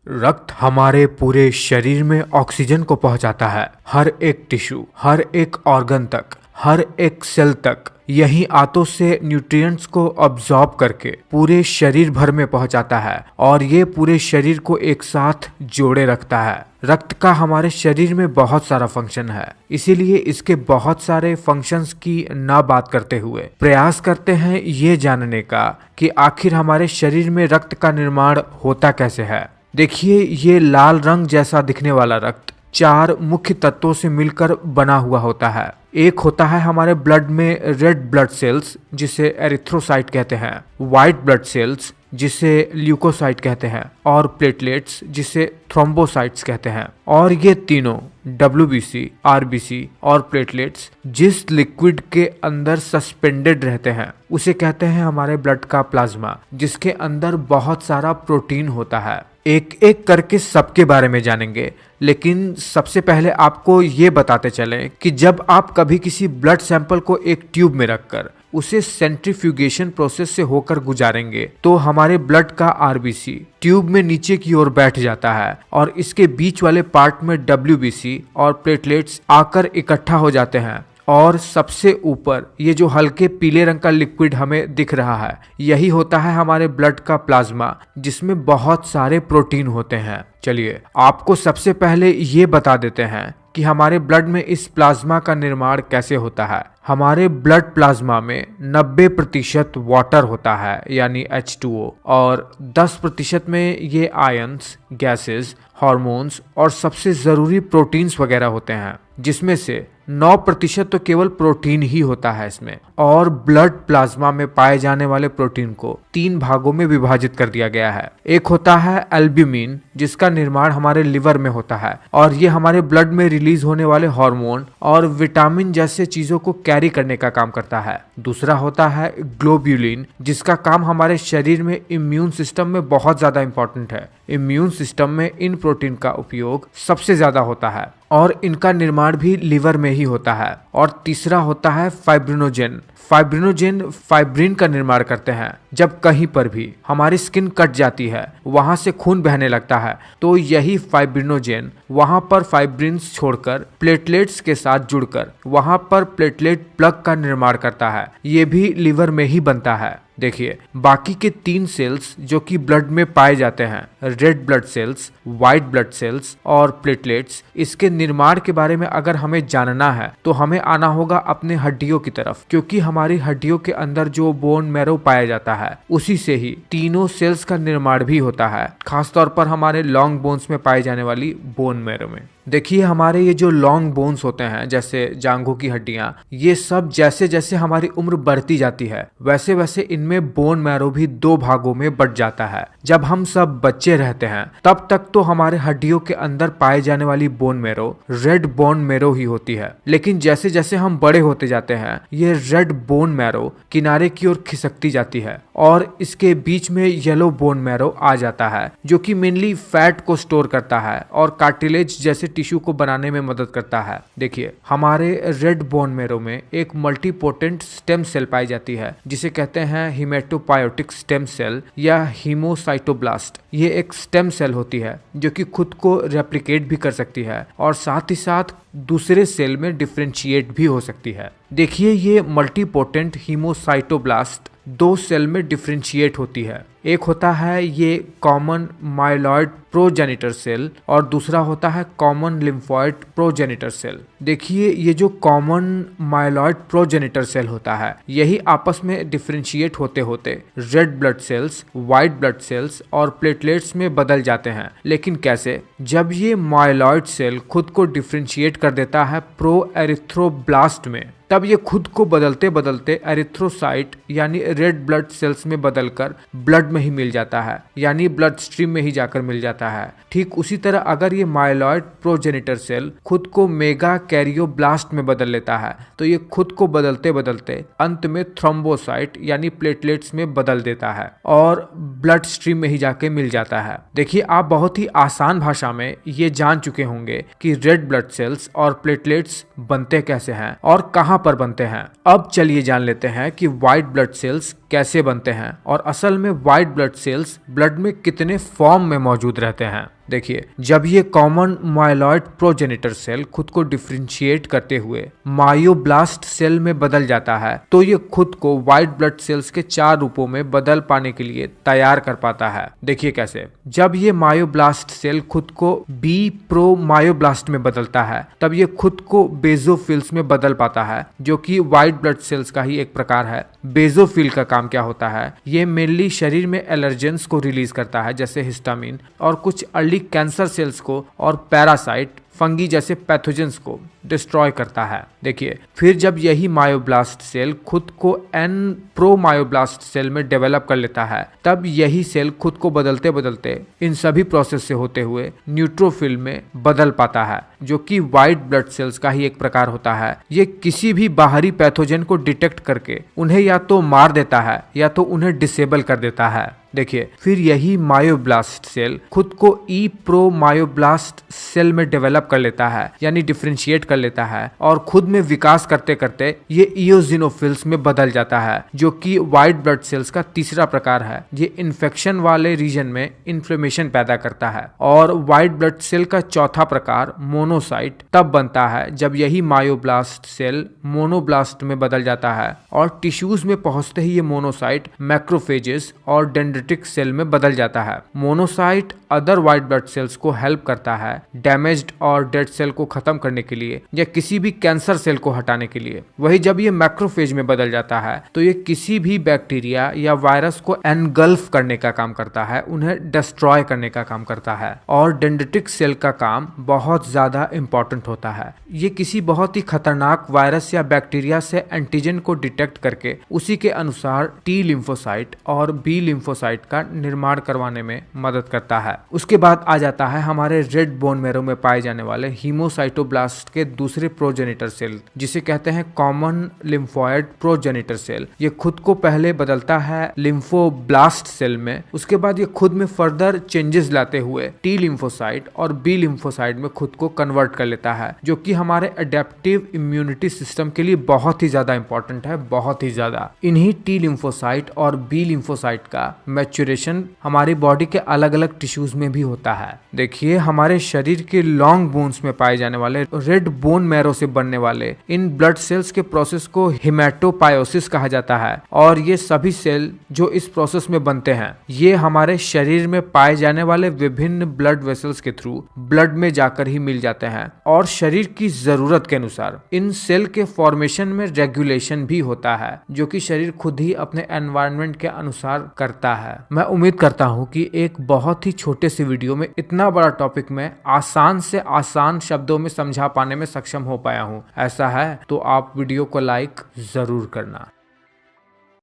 रक्त हमारे पूरे शरीर में ऑक्सीजन को पहुंचाता है, हर एक टिश्यू, हर एक ऑर्गन तक, हर एक सेल तक। यही आंतों से न्यूट्रिएंट्स को अब्सॉर्ब करके पूरे शरीर भर में पहुंचाता है और ये पूरे शरीर को एक साथ जोड़े रखता है। रक्त का हमारे शरीर में बहुत सारा फंक्शन है, इसीलिए इसके बहुत सारे फंक्शंस की ना बात करते हुए प्रयास करते हैं ये जानने का कि आखिर हमारे शरीर में रक्त का निर्माण होता कैसे है। देखिए, ये लाल रंग जैसा दिखने वाला रक्त 4 मुख्य तत्वों से मिलकर बना हुआ होता है। एक होता है हमारे ब्लड में रेड ब्लड सेल्स जिसे एरिथ्रोसाइट कहते हैं, व्हाइट ब्लड सेल्स जिसे ल्यूकोसाइट कहते हैं और प्लेटलेट्स जिसे थ्रोम्बोसाइट्स कहते हैं। और ये तीनों WBC, RBC और प्लेटलेट्स जिस लिक्विड के अंदर सस्पेंडेड रहते हैं उसे कहते हैं हमारे ब्लड का प्लाज्मा, जिसके अंदर बहुत सारा प्रोटीन होता है। एक एक करके सबके बारे में जानेंगे, लेकिन सबसे पहले आपको ये बताते चलें कि जब आप कभी किसी ब्लड सैंपल को एक ट्यूब में रखकर उसे सेंट्रीफ्यूगेशन प्रोसेस से होकर गुजारेंगे तो हमारे ब्लड का RBC ट्यूब में नीचे की ओर बैठ जाता है और इसके बीच वाले पार्ट में WBC और प्लेटलेट्स आकर इकट्ठा हो जाते हैं। और सबसे ऊपर ये जो हल्के पीले रंग का लिक्विड हमें दिख रहा है, यही होता है हमारे ब्लड का प्लाज्मा, जिसमें बहुत सारे प्रोटीन होते हैं। चलिए आपको सबसे पहले ये बता देते हैं कि हमारे ब्लड में इस प्लाज्मा का निर्माण कैसे होता है। हमारे ब्लड प्लाज्मा में 90% वाटर होता है यानी H2O और 10% में ये आयंस, गैसेस, हार्मोन्स और सबसे ज़रूरी प्रोटीन्स वगैरह होते हैं, जिसमें से 9% तो केवल प्रोटीन ही होता है इसमें। और ब्लड प्लाज्मा में पाए जाने वाले प्रोटीन को 3 भागों में विभाजित कर दिया गया है। एक होता है एल्ब्यूमिन, जिसका निर्माण हमारे लिवर में होता है और ये हमारे ब्लड में रिलीज होने वाले हार्मोन और विटामिन जैसे चीजों को कैरी करने का काम करता है। दूसरा होता है ग्लोब्यूलिन, जिसका काम हमारे शरीर में इम्यून सिस्टम में बहुत ज्यादा इंपॉर्टेंट है। इम्यून सिस्टम में इन प्रोटीन का उपयोग सबसे ज्यादा होता है और इनका निर्माण भी लिवर में ही होता है। और तीसरा होता है फाइब्रिनोजेन। फाइब्रिनोजेन फाइब्रिन का निर्माण करते हैं। जब कहीं पर भी हमारी स्किन कट जाती है, वहां से खून बहने लगता है, तो यही फाइब्रिनोजेन वहां पर फाइब्रिन्स छोड़कर प्लेटलेट्स के साथ जुड़कर वहां पर प्लेटलेट प्लग का निर्माण करता है। ये भी लिवर में ही बनता है। देखिए, बाकी के 3 सेल्स जो कि ब्लड में पाए जाते हैं, red blood cells, white blood cells और प्लेटलेट्स, इसके निर्माण के बारे में अगर हमें जानना है तो हमें आना होगा अपने हड्डियों की तरफ, क्योंकि हमारी हड्डियों के अंदर जो बोन मैरो पाया जाता है उसी से ही तीनों सेल्स का निर्माण भी होता है, खासतौर पर हमारे लॉन्ग बोन्स में पाई जाने वाली बोन मैरो में। देखिए, हमारे ये जो लॉन्ग बोन्स होते हैं जैसे जांघों की हड्डियां, ये सब जैसे जैसे हमारी उम्र बढ़ती जाती है वैसे वैसे इनमें बोन मैरो भी 2 भागों में बट जाता है। जब हम सब बच्चे रहते हैं तब तक तो हमारे हड्डियों के अंदर पाए जाने वाली bone marrow red bone marrow ही होती है, लेकिन जैसे जैसे हम बड़े होते जाते हैं ये रेड बोन मैरो किनारे की ओर खिसकती जाती है और इसके बीच में येलो बोन मैरो आ जाता है, जो कि मेनली फैट को स्टोर करता है और कार्टिलेज जैसे टिश्यू को बनाने में मदद करता है। देखिए, हमारे रेड बोन मैरो में एक मल्टीपोटेंट स्टेम सेल पाई जाती है जिसे कहते हैं हिमेटोपायोटिक स्टेम सेल या हीमोसाइटोब्लास्ट। ये एक स्टेम सेल होती है जो कि खुद को रेप्लिकेट भी कर सकती है और साथ ही साथ दूसरे सेल में डिफरेंशिएट भी हो सकती है। देखिए, ये मल्टीपोटेंट हीमोसाइटोब्लास्ट 2 सेल में डिफरेंशिएट होती है। एक होता है ये कॉमन माइलॉइड प्रोजेनिटर सेल और दूसरा होता है कॉमन लिम्फॉइड प्रोजेनिटर सेल। देखिए, ये जो कॉमन माइलॉइड प्रोजेनिटर सेल होता है यही आपस में डिफरेंशिएट होते होते red blood cells, white blood cells और प्लेटलेट्स में बदल जाते हैं। लेकिन कैसे? जब ये माइलॉइड सेल खुद को डिफरेंशिएट कर देता है प्रो एरिथ्रोब्लास्ट में, तब ये खुद को बदलते बदलते एरिथ्रोसाइट यानी रेड ब्लड सेल्स में बदलकर ब्लड में ही मिल जाता है, यानी ब्लड स्ट्रीम में ही जाकर मिल जाता है। ठीक उसी तरह अगर ये माइलॉइड प्रोजेनिटर सेल खुद को मेगा कैरियोब्लास्ट में बदल लेता है तो ये खुद को बदलते बदलते अंत में थ्रोम्बोसाइट यानी प्लेटलेट्स में बदल देता है और ब्लड स्ट्रीम में ही जाके मिल जाता है। देखिए, आप बहुत ही आसान भाषा में ये जान चुके होंगे कि रेड ब्लड सेल्स और प्लेटलेट्स बनते कैसे हैं और कहां पर बनते हैं। अब चलिए जान लेते हैं कि व्हाइट ब्लड सेल्स कैसे बनते हैं और असल में व्हाइट ब्लड सेल्स ब्लड में कितने फॉर्म में मौजूद रहते हैं। देखिए, जब ये कॉमन माइलॉइड प्रोजेनिटर सेल खुद को डिफरेंशिएट करते हुए मायोब्लास्ट सेल में बदल जाता है तो ये खुद को व्हाइट ब्लड सेल्स के 4 रूपों में बदल पाने के लिए तैयार कर पाता है। देखिए कैसे, जब ये मायोब्लास्ट सेल खुद को बी प्रो मायोब्लास्ट में बदलता है तब ये खुद को बेजोफिल्स में बदल पाता है, जो कि व्हाइट ब्लड सेल्स का ही एक प्रकार है। बेजोफिल का काम क्या होता है? ये मेनली शरीर में एलर्जेंस को रिलीज करता है जैसे हिस्टामिन, और कुछ अर्ली कैंसर सेल्स को और पैरासाइट, फंगी जैसे पैथोजेंस को डिस्ट्रॉय करता है। देखिए, फिर जब यही मायोब्लास्ट सेल खुद को एन प्रो मायोब्लास्ट सेल में डेवलप कर लेता है तब यही सेल खुद को बदलते बदलते इन सभी प्रोसेस से होते हुए न्यूट्रोफिल में बदल पाता है, जो कि व्हाइट ब्लड सेल्स का ही एक प्रकार होता है। ये किसी भी बाहरी पैथोजन को डिटेक्ट करके उन्हें या तो मार देता है या तो उन्हें डिसेबल कर देता है। देखिए, फिर यही मायोब्लास्ट सेल खुद को ई प्रो मायोब्लास्ट सेल में डेवलप कर लेता है, यानी डिफरेंशिएट कर लेता है, और खुद में विकास करते करते ये इओजिनोफिल्स में बदल जाता है, जो कि व्हाइट ब्लड सेल्स का तीसरा प्रकार है। ये इन्फेक्शन वाले रीजन में इन्फ्लेमेशन पैदा करता है। और व्हाइट ब्लड सेल का चौथा प्रकार मोनोसाइट तब बनता है जब यही मायोब्लास्ट सेल मोनोब्लास्ट में बदल जाता है और टिश्यूज में पहुंचते ही ये मोनोसाइट मैक्रोफेजेस और डेंड्रिटिक सेल में बदल जाता है। Monocyte other white blood cells को हेल्प करता है डैमेज्ड और डेड सेल को खत्म करने के लिए या किसी भी कैंसर सेल को हटाने के लिए। वही जब ये मैक्रोफेज में बदल जाता है तो ये किसी भी बैक्टीरिया या वायरस को एनगल्फ करने का काम करता है, उन्हें डिस्ट्रॉय करने का काम करता है। और डेंड्रिटिक सेल का काम बहुत ज्यादा इंपॉर्टेंट होता है। ये किसी बहुत ही खतरनाक वायरस या बैक्टीरिया से एंटीजन को डिटेक्ट करके उसी के अनुसार टी लिम्फोसाइट और बी लिम्फोसाइट का निर्माण करवाने में मदद करता है। उसके बाद आ जाता है हमारे रेड बोन मैरो में पाए जाने वाले हीमोसाइटोब्लास्ट के दूसरे प्रोजेनिटर सेल, जिसे कहते हैं कॉमन लिम्फोइड प्रोजेनिटर सेल। ये खुद को पहले बदलता है लिम्फोब्लास्ट सेल में, उसके बाद ये खुद में फर्दर चेंजेस लाते हुए टी लिम्फोसाइट और बी लिम्फोसाइट में खुद को कन्वर्ट कर लेता है, जो कि हमारे अडेप्टिव इम्यूनिटी सिस्टम के लिए बहुत ही ज्यादा इंपॉर्टेंट है, बहुत ही ज्यादा। इन्हीं टी लिम्फोसाइट और बी लिम्फोसाइट का मैच्योरेशन हमारी बॉडी के अलग अलग टिश्यूज में भी होता है। देखिए, हमारे शरीर के लॉन्ग बोन्स में पाए जाने वाले रेड बोन मैरो से बनने वाले इन ब्लड सेल्स के प्रोसेस को हेमेटोपायोसिस कहा जाता है। और ये सभी सेल जो इस प्रोसेस में बनते हैं ये हमारे शरीर में पाए जाने वाले विभिन्न ब्लड वेसल्स के थ्रू ब्लड में जाकर ही मिल जाते हैं। और शरीर की जरूरत के अनुसार इन सेल के फॉर्मेशन में रेगुलेशन भी होता है, जो कि शरीर खुद ही अपने एनवायरनमेंट के अनुसार करता है। मैं उम्मीद करता हूं कि एक बहुत ही छोटे से वीडियो में इतना बड़ा टॉपिक में आसान से आसान शब्दों में समझा पाने में सक्षम हो पाया हूं। ऐसा है तो आप वीडियो को लाइक जरूर करना।